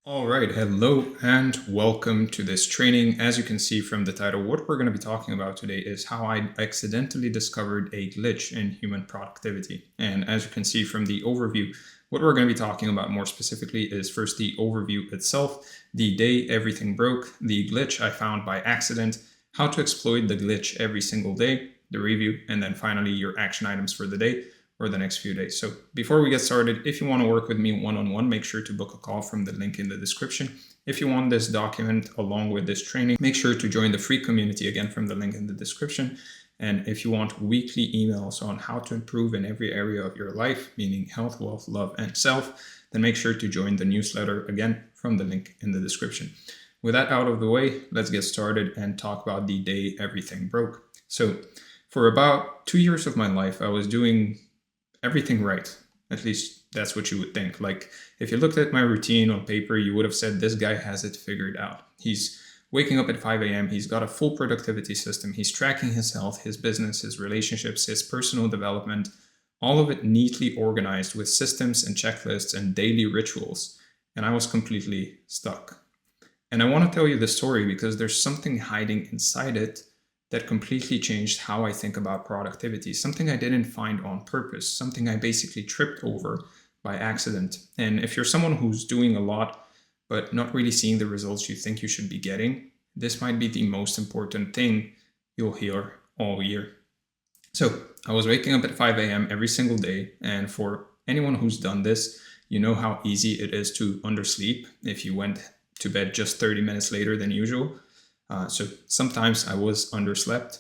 All right, hello and welcome to this training. As you can see from the title, what we're going to be talking about today is how I accidentally discovered a glitch in human productivity. And as you can see from the overview, what we're going to be talking about more specifically is first the overview itself, the day everything broke, the glitch I found by accident, how to exploit the glitch every single day, the review, and then finally your action items for the day or the next few days. So before we get started, if you want to work with me one-on-one, make sure to book a call from the link in the description. If you want this document along with this training, make sure to join the free community again from the link in the description. And if you want weekly emails on how to improve in every area of your life, meaning health, wealth, love, and self, then make sure to join the newsletter again from the link in the description. With that out of the way, let's get started and talk about the day everything broke. So for about 2 years of my life, I was doing everything right. At least that's what you would think. Like if you looked at my routine on paper, you would have said this guy has it figured out. He's waking up at 5 a.m. He's got a full productivity system. He's tracking his health, his business, his relationships, his personal development, all of it neatly organized with systems and checklists and daily rituals. And I was completely stuck. And I want to tell you this story because there's something hiding inside it that completely changed how I think about productivity, something I didn't find on purpose, something I basically tripped over by accident. And if you're someone who's doing a lot, but not really seeing the results you think you should be getting, this might be the most important thing you'll hear all year. So I was waking up at 5 a.m. every single day. And for anyone who's done this, you know how easy it is to undersleep if you went to bed just 30 minutes later than usual. So sometimes I was underslept.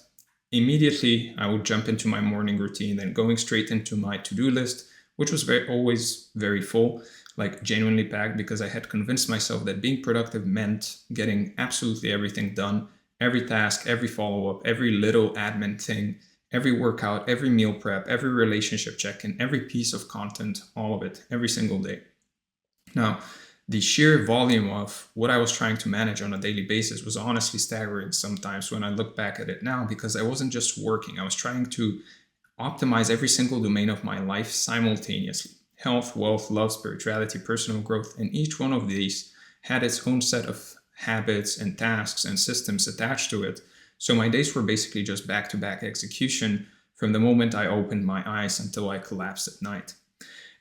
Immediately, I would jump into my morning routine, then going straight into my to-do list, which was always very full, like genuinely packed, because I had convinced myself that being productive meant getting absolutely everything done, every task, every follow-up, every little admin thing, every workout, every meal prep, every relationship check-in, every piece of content, all of it, every single day. Now, the sheer volume of what I was trying to manage on a daily basis was honestly staggering sometimes when I look back at it now, because I wasn't just working, I was trying to optimize every single domain of my life simultaneously. Health, wealth, love, spirituality, personal growth, and each one of these had its own set of habits and tasks and systems attached to it. So my days were basically just back-to-back execution from the moment I opened my eyes until I collapsed at night.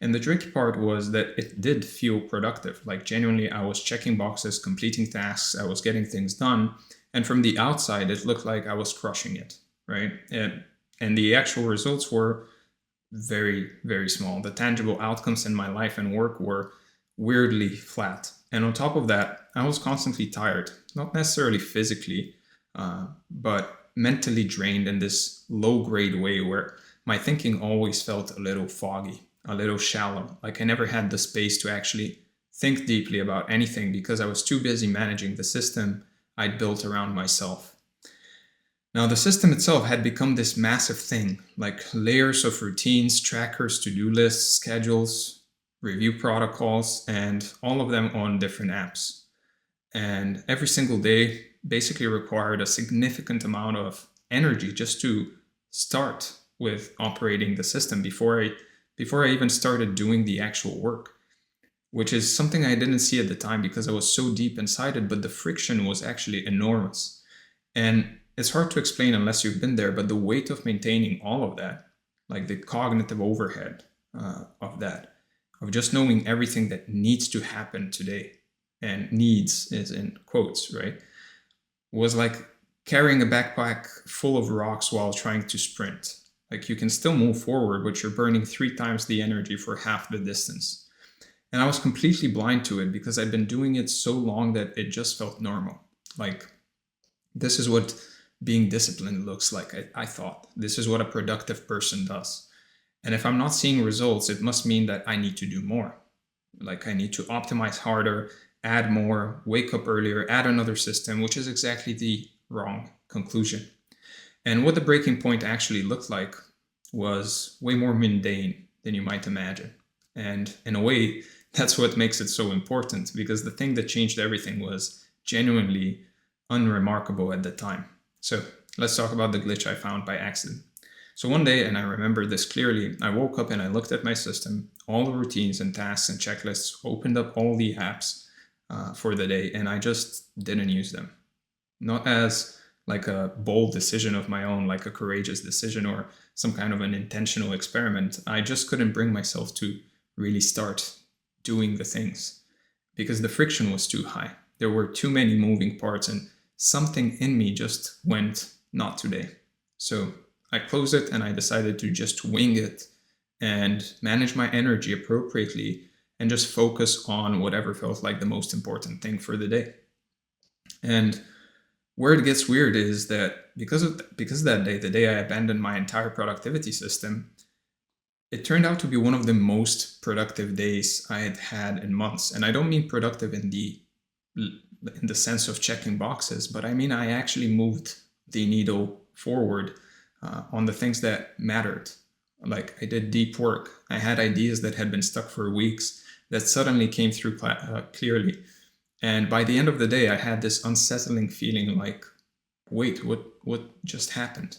And the tricky part was that it did feel productive. Like genuinely, I was checking boxes, completing tasks, I was getting things done. And from the outside, it looked like I was crushing it, right? And the actual results were very, very small. The tangible outcomes in my life and work were weirdly flat. And on top of that, I was constantly tired, not necessarily physically, but mentally drained in this low-grade way where my thinking always felt a little foggy, a little shallow, like I never had the space to actually think deeply about anything because I was too busy managing the system I'd built around myself. Now, the system itself had become this massive thing, like layers of routines, trackers, to-do lists, schedules, review protocols, and all of them on different apps. And every single day basically required a significant amount of energy just to start with operating the system before I even started doing the actual work, which is something I didn't see at the time because I was so deep inside it, but the friction was actually enormous. And it's hard to explain unless you've been there, but the weight of maintaining all of that, like the cognitive overhead of that, of just knowing everything that needs to happen today, and needs is in quotes, right, was like carrying a backpack full of rocks while trying to sprint. Like you can still move forward, but you're burning 3 times the energy for half the distance. And I was completely blind to it because I'd been doing it so long that it just felt normal. Like this is what being disciplined looks like, I thought. This is what a productive person does. And if I'm not seeing results, it must mean that I need to do more. Like I need to optimize harder, add more, wake up earlier, add another system, which is exactly the wrong conclusion. And what the breaking point actually looked like was way more mundane than you might imagine. And in a way, that's what makes it so important, because the thing that changed everything was genuinely unremarkable at the time. So let's talk about the glitch I found by accident. So one day, and I remember this clearly, I woke up and I looked at my system, all the routines and tasks and checklists, opened up all the apps, for the day, and I just didn't use them. Not as like a bold decision of my own, like a courageous decision or some kind of an intentional experiment. I just couldn't bring myself to really start doing the things because the friction was too high. There were too many moving parts, and something in me just went, not today. So I closed it and I decided to just wing it and manage my energy appropriately and just focus on whatever felt like the most important thing for the day. And where it gets weird is that because of that day, the day I abandoned my entire productivity system, it turned out to be one of the most productive days I had had in months. And I don't mean productive in the sense of checking boxes, but I mean I actually moved the needle forward on the things that mattered. Like I did deep work. I had ideas that had been stuck for weeks that suddenly came through clearly. And by the end of the day, I had this unsettling feeling like, wait, what just happened?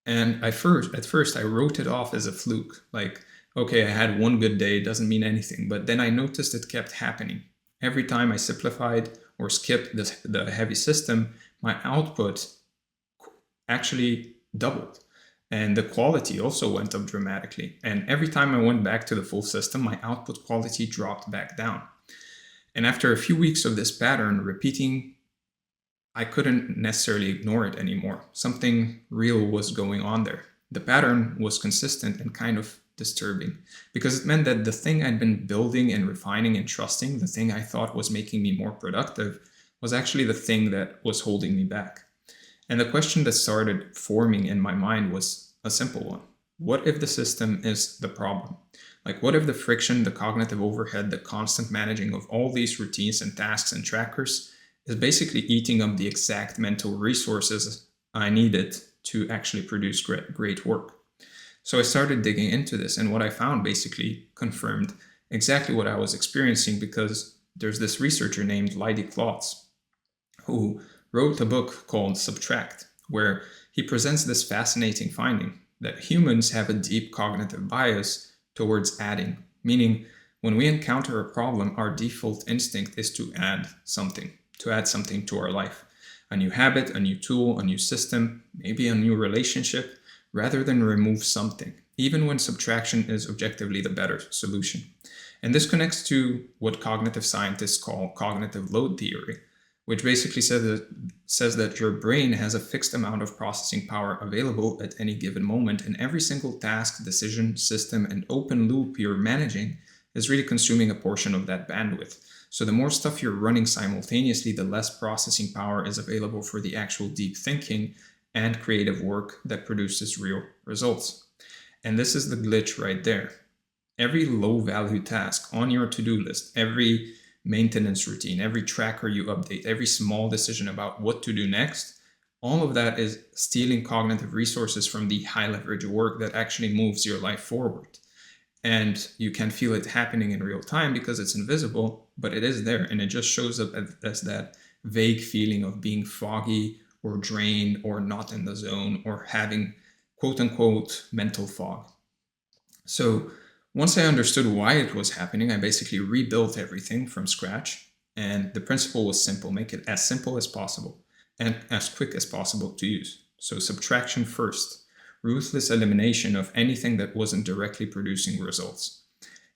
And at first, I wrote it off as a fluke. Like, okay, I had one good day, it doesn't mean anything. But then I noticed it kept happening. Every time I simplified or skipped the heavy system, my output actually doubled. And the quality also went up dramatically. And every time I went back to the full system, my output quality dropped back down. And after a few weeks of this pattern repeating, I couldn't necessarily ignore it anymore. Something real was going on there. The pattern was consistent and kind of disturbing because it meant that the thing I'd been building and refining and trusting, the thing I thought was making me more productive, was actually the thing that was holding me back. And the question that started forming in my mind was a simple one. What if the system is the problem? Like, what if the friction, the cognitive overhead, the constant managing of all these routines and tasks and trackers is basically eating up the exact mental resources I needed to actually produce great work? So I started digging into this, and what I found basically confirmed exactly what I was experiencing, because there's this researcher named Leidy Klotz who wrote a book called Subtract, where he presents this fascinating finding that humans have a deep cognitive bias towards adding, meaning when we encounter a problem, our default instinct is to add something to our life. A new habit, a new tool, a new system, maybe a new relationship, rather than remove something, even when subtraction is objectively the better solution. And this connects to what cognitive scientists call cognitive load theory, which basically says that your brain has a fixed amount of processing power available at any given moment, and every single task, decision, system, and open loop you're managing is really consuming a portion of that bandwidth. So the more stuff you're running simultaneously, the less processing power is available for the actual deep thinking and creative work that produces real results. And this is the glitch right there. Every low-value task on your to-do list, every maintenance routine, every tracker you update, every small decision about what to do next, all of that is stealing cognitive resources from the high leverage work that actually moves your life forward. And you can feel it happening in real time because it's invisible, but it is there, and it just shows up as that vague feeling of being foggy or drained or not in the zone or having quote unquote mental fog. So once I understood why it was happening, I basically rebuilt everything from scratch. And the principle was simple: make it as simple as possible and as quick as possible to use. So subtraction first, ruthless elimination of anything that wasn't directly producing results.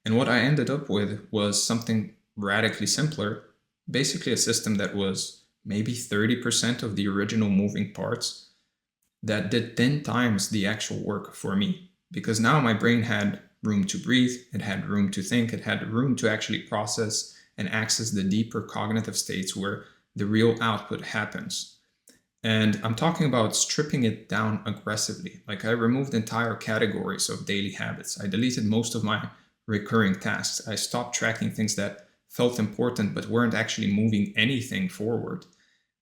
And what I ended up with was something radically simpler, basically a system that was maybe 30% of the original moving parts that did 10 times the actual work for me. Because now my brain had room to breathe, it had room to think, it had room to actually process and access the deeper cognitive states where the real output happens. And I'm talking about stripping it down aggressively. Like, I removed entire categories of daily habits. I deleted most of my recurring tasks. I stopped tracking things that felt important but weren't actually moving anything forward.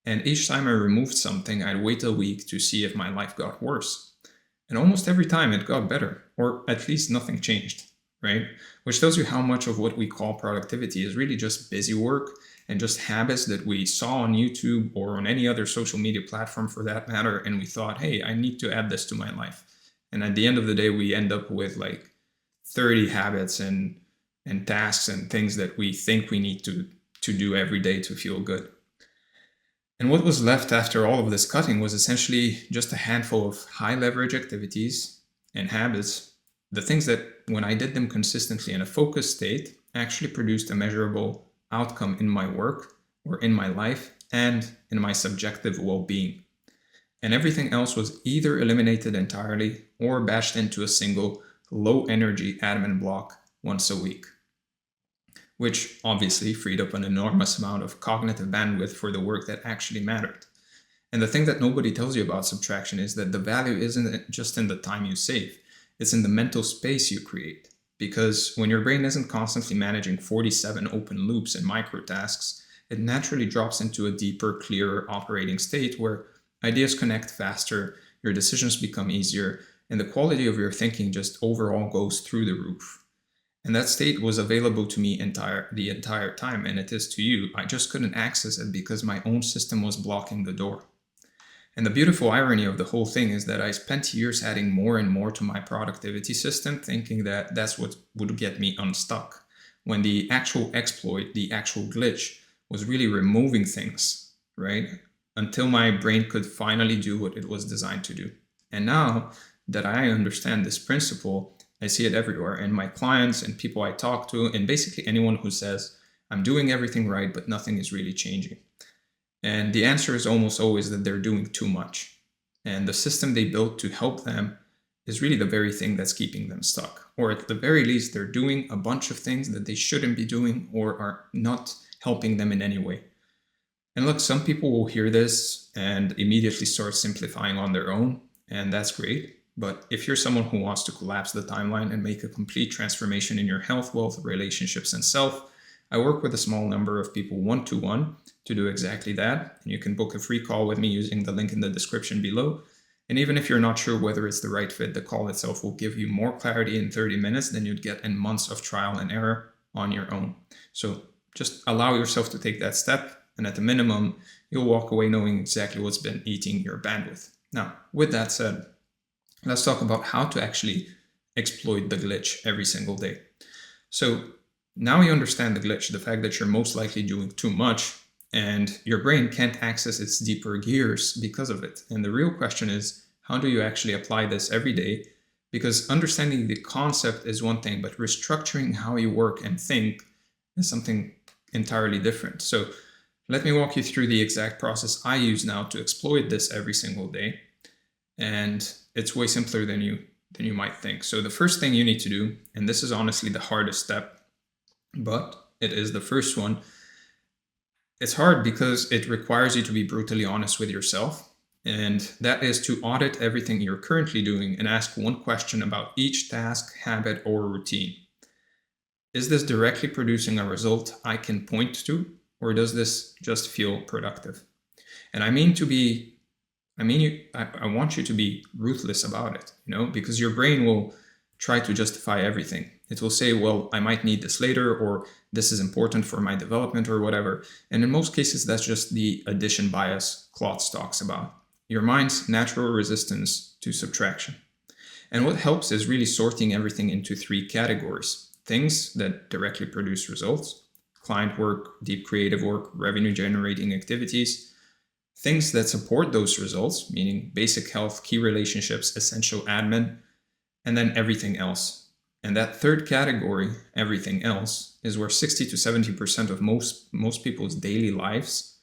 And each time I removed something, I'd wait a week to see if my life got worse. And almost every time it got better, or at least nothing changed, right? Which tells you how much of what we call productivity is really just busy work and just habits that we saw on YouTube or on any other social media platform for that matter. And we thought, hey, I need to add this to my life. And at the end of the day, we end up with like 30 habits and tasks and things that we think we need to to do every day to feel good. And what was left after all of this cutting was essentially just a handful of high leverage activities and habits, the things that when I did them consistently in a focused state actually produced a measurable outcome in my work or in my life and in my subjective well-being. And everything else was either eliminated entirely or bashed into a single low energy admin block once a week, which obviously freed up an enormous amount of cognitive bandwidth for the work that actually mattered. And the thing that nobody tells you about subtraction is that the value isn't just in the time you save, it's in the mental space you create. Because when your brain isn't constantly managing 47 open loops and microtasks, it naturally drops into a deeper, clearer operating state where ideas connect faster, your decisions become easier, and the quality of your thinking just overall goes through the roof. And that state was available to me the entire time, and it is to you. I just couldn't access it because my own system was blocking the door. And the beautiful irony of the whole thing is that I spent years adding more and more to my productivity system, thinking that that's what would get me unstuck, when the actual exploit, the actual glitch, was really removing things, right? Until my brain could finally do what it was designed to do. And now that I understand this principle, I see it everywhere in my clients and people I talk to, and basically anyone who says, I'm doing everything right, but nothing is really changing. And the answer is almost always that they're doing too much. And the system they built to help them is really the very thing that's keeping them stuck. Or at the very least, they're doing a bunch of things that they shouldn't be doing or are not helping them in any way. And look, some people will hear this and immediately start simplifying on their own, and that's great. But if you're someone who wants to collapse the timeline and make a complete transformation in your health, wealth, relationships, and self, I work with a small number of people one-to-one to do exactly that. And you can book a free call with me using the link in the description below. And even if you're not sure whether it's the right fit, the call itself will give you more clarity in 30 minutes than you'd get in months of trial and error on your own. So just allow yourself to take that step. And at the minimum, you'll walk away knowing exactly what's been eating your bandwidth. Now, with that said, let's talk about how to actually exploit the glitch every single day. So now you understand the glitch, the fact that you're most likely doing too much and your brain can't access its deeper gears because of it. And the real question is, how do you actually apply this every day? Because understanding the concept is one thing, but restructuring how you work and think is something entirely different. So let me walk you through the exact process I use now to exploit this every single day. And it's way simpler than you might think. So the first thing you need to do, and this is honestly the hardest step, but it is the first one. It's hard because it requires you to be brutally honest with yourself. And that is to audit everything you're currently doing and ask one question about each task, habit, or routine. Is this directly producing a result I can point to, or does this just feel productive? And I want you to be ruthless about it, because your brain will try to justify everything. It will say, well, I might need this later, or this is important for my development, or whatever. And in most cases, that's just the addition bias Klotz talks about, your mind's natural resistance to subtraction. And what helps is really sorting everything into 3 categories: things that directly produce results, client work, deep creative work, revenue generating activities, things that support those results, meaning basic health, key relationships, essential admin, and then everything else. And that third category, everything else, is where 60 to 70% of most people's daily lives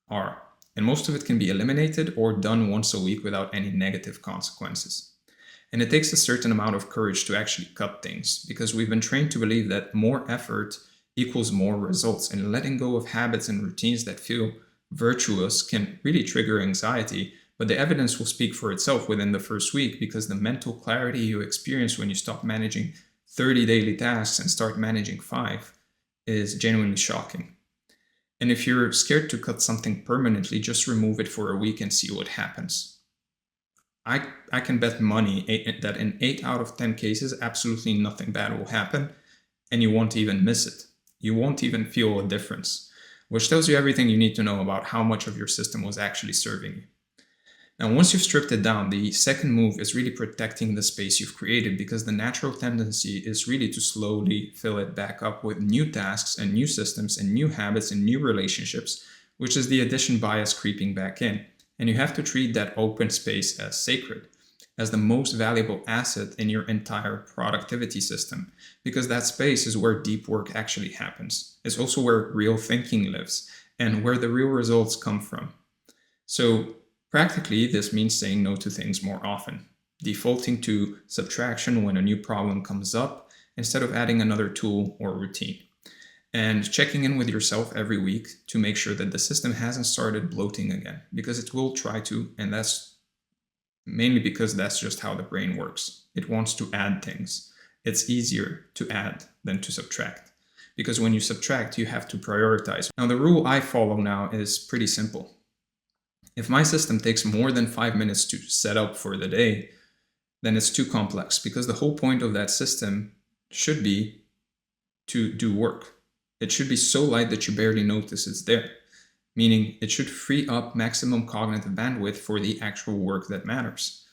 are. And most of it can be eliminated or done once a week without any negative consequences. And it takes a certain amount of courage to actually cut things, because we've been trained to believe that more effort equals more results, and letting go of habits and routines that feel virtuous can really trigger anxiety. But the evidence will speak for itself within the first week, because the mental clarity you experience when you stop managing 30 daily tasks and start managing 5 is genuinely shocking. And if you're scared to cut something permanently, just remove it for a week and see what happens. I can bet money that in 8 out of 10 cases, absolutely nothing bad will happen, and you won't even miss it. You won't even feel a difference, which tells you everything you need to know about how much of your system was actually serving you. Now, once you've stripped it down, the second move is really protecting the space you've created, because the natural tendency is really to slowly fill it back up with new tasks and new systems and new habits and new relationships, which is the addition bias creeping back in. And you have to treat that open space as sacred, as the most valuable asset in your entire productivity system, because that space is where deep work actually happens. It's also where real thinking lives and where the real results come from. So practically, this means saying no to things more often, defaulting to subtraction when a new problem comes up instead of adding another tool or routine, and checking in with yourself every week to make sure that the system hasn't started bloating again, because it will try to, and that's mainly because that's just how the brain works. It wants to add things. It's easier to add than to subtract, because when you subtract, you have to prioritize. Now, the rule I follow now is pretty simple. If my system takes more than 5 minutes to set up for the day, then it's too complex, because the whole point of that system should be to do work. It should be so light that you barely notice it's there, meaning it should free up maximum cognitive bandwidth for the actual work that matters.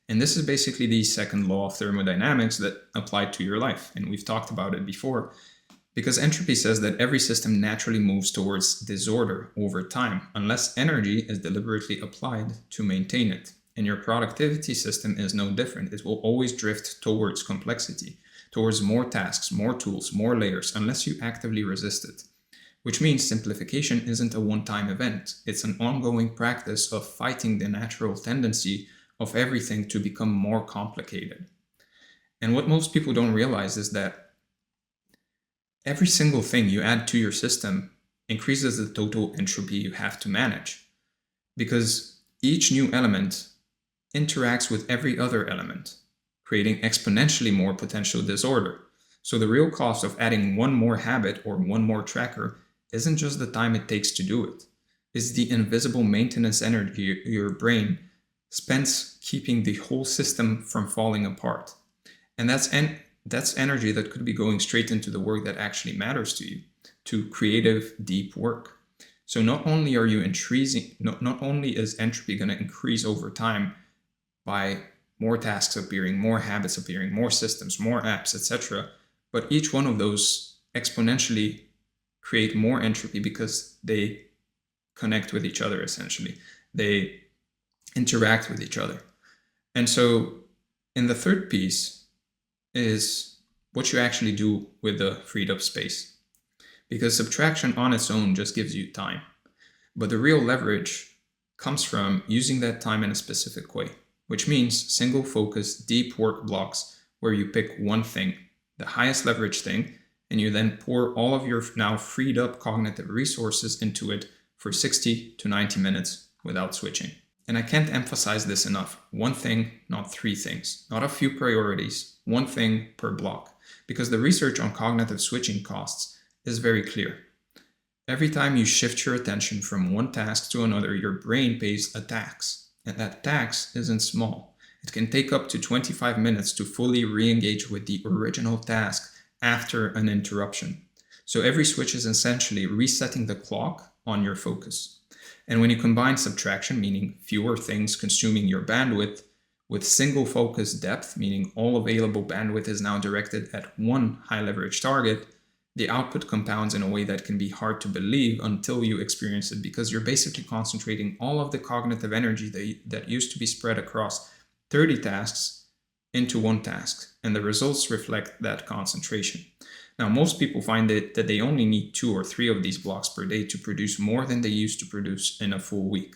And this is basically the second law of thermodynamics that applied to your life, and we've talked about it before. Because entropy says that every system naturally moves towards disorder over time, unless energy is deliberately applied to maintain it. And your productivity system is no different. It will always drift towards complexity, towards more tasks, more tools, more layers, unless you actively resist it. Which means simplification isn't a one-time event. It's an ongoing practice of fighting the natural tendency of everything to become more complicated. And what most people don't realize is that every single thing you add to your system increases the total entropy you have to manage, because each new element interacts with every other element, creating exponentially more potential disorder. So the real cost of adding one more habit or one more tracker isn't just the time it takes to do it. It's the invisible maintenance energy your brain spends keeping the whole system from falling apart. And that's energy that could be going straight into the work that actually matters to you, to creative, deep work. So not only are you increasing, not only is entropy going to increase over time by more tasks appearing, more habits appearing, more systems, more apps, etc., but each one of those exponentially create more entropy because they connect with each other, essentially. They interact with each other. And so in the third piece is what you actually do with the freed up space. Because subtraction on its own just gives you time. But the real leverage comes from using that time in a specific way, which means single focus, deep work blocks where you pick one thing, the highest leverage thing, and you then pour all of your now freed up cognitive resources into it for 60 to 90 minutes without switching. And I can't emphasize this enough. One thing, not three things, not a few priorities, one thing per block. Because the research on cognitive switching costs is very clear. Every time you shift your attention from one task to another, your brain pays a tax. And that tax isn't small. It can take up to 25 minutes to fully re-engage with the original task after an interruption. So every switch is essentially resetting the clock on your focus. And when you combine subtraction, meaning fewer things consuming your bandwidth, with single focus depth, meaning all available bandwidth is now directed at one high leverage target, the output compounds in a way that can be hard to believe until you experience it, because you're basically concentrating all of the cognitive energy that used to be spread across 30 tasks into one task, and the results reflect that concentration. Now, most people find that they only need 2 or 3 of these blocks per day to produce more than they used to produce in a full week,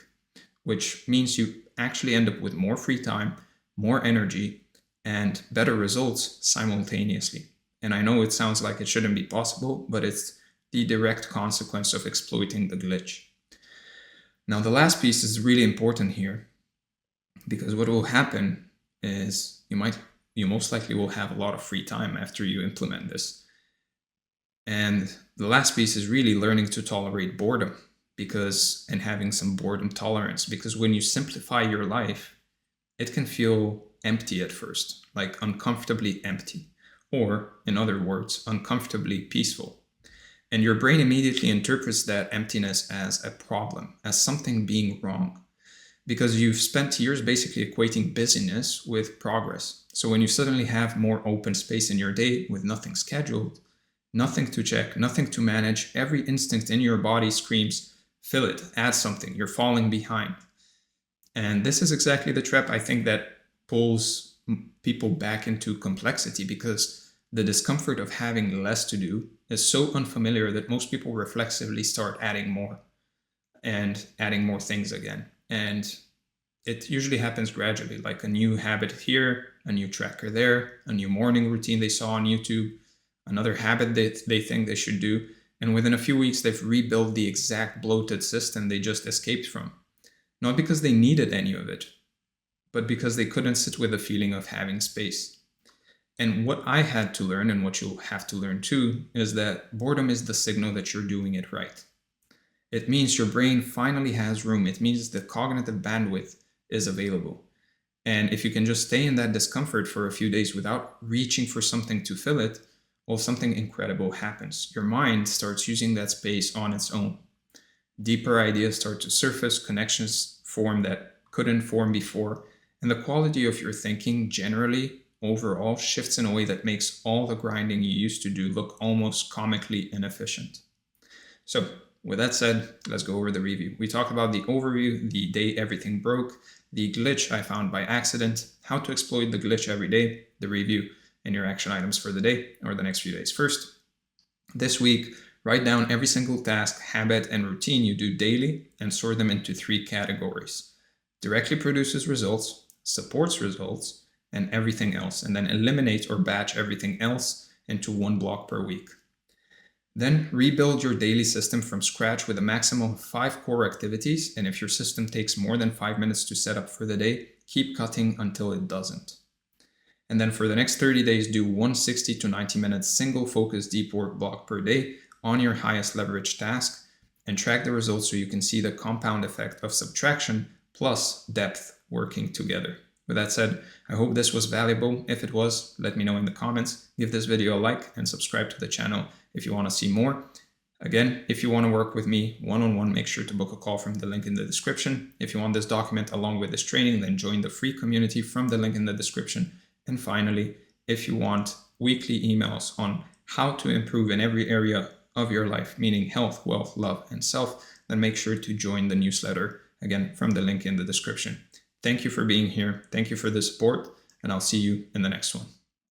which means you actually end up with more free time, more energy, and better results simultaneously. And I know it sounds like it shouldn't be possible, but it's the direct consequence of exploiting the glitch. Now, the last piece is really important here, because what will happen is you most likely will have a lot of free time after you implement this. And the last piece is really learning to tolerate boredom, and having some boredom tolerance, because when you simplify your life, it can feel empty at first, like uncomfortably empty, or in other words, uncomfortably peaceful. And your brain immediately interprets that emptiness as a problem, as something being wrong. because you've spent years basically equating busyness with progress. So when you suddenly have more open space in your day with nothing scheduled, nothing to check, nothing to manage, every instinct in your body screams, fill it, add something, you're falling behind. And this is exactly the trap, I think, that pulls people back into complexity, because the discomfort of having less to do is so unfamiliar that most people reflexively start adding more and adding more things again. And it usually happens gradually, like a new habit here, a new tracker there, a new morning routine they saw on YouTube, another habit that they think they should do. And within a few weeks, they've rebuilt the exact bloated system they just escaped from. Not because they needed any of it, but because they couldn't sit with the feeling of having space. And what I had to learn, and what you'll have to learn too, is that boredom is the signal that you're doing it right. It means your brain finally has room. It means the cognitive bandwidth is available. And if you can just stay in that discomfort for a few days without reaching for something to fill it, well, something incredible happens. Your mind starts using that space on its own. Deeper ideas start to surface, connections form that couldn't form before, and the quality of your thinking generally, overall, shifts in a way that makes all the grinding you used to do look almost comically inefficient. So, with that said, let's go over the review. We talked about the overview, the day everything broke, the glitch I found by accident, how to exploit the glitch every day, the review, and your action items for the day or the next few days. First, this week, write down every single task, habit, and routine you do daily and sort them into 3 categories. Directly produces results, supports results, and everything else. And then eliminate or batch everything else into 1 block per week. Then rebuild your daily system from scratch with a maximum of 5 core activities. And if your system takes more than 5 minutes to set up for the day, keep cutting until it doesn't. And then for the next 30 days, do 160 to 90 minutes single focus deep work block per day on your highest leverage task, and track the results so you can see the compound effect of subtraction plus depth working together. With that said, I hope this was valuable. If it was, let me know in the comments. Give this video a like and subscribe to the channel if you want to see more. Again, if you want to work with me one-on-one, make sure to book a call from the link in the description. If you want this document along with this training, then join the free community from the link in the description. And finally, if you want weekly emails on how to improve in every area of your life, meaning health, wealth, love, and self, then make sure to join the newsletter, again, from the link in the description. Thank you for being here. Thank you for the support, and I'll see you in the next one.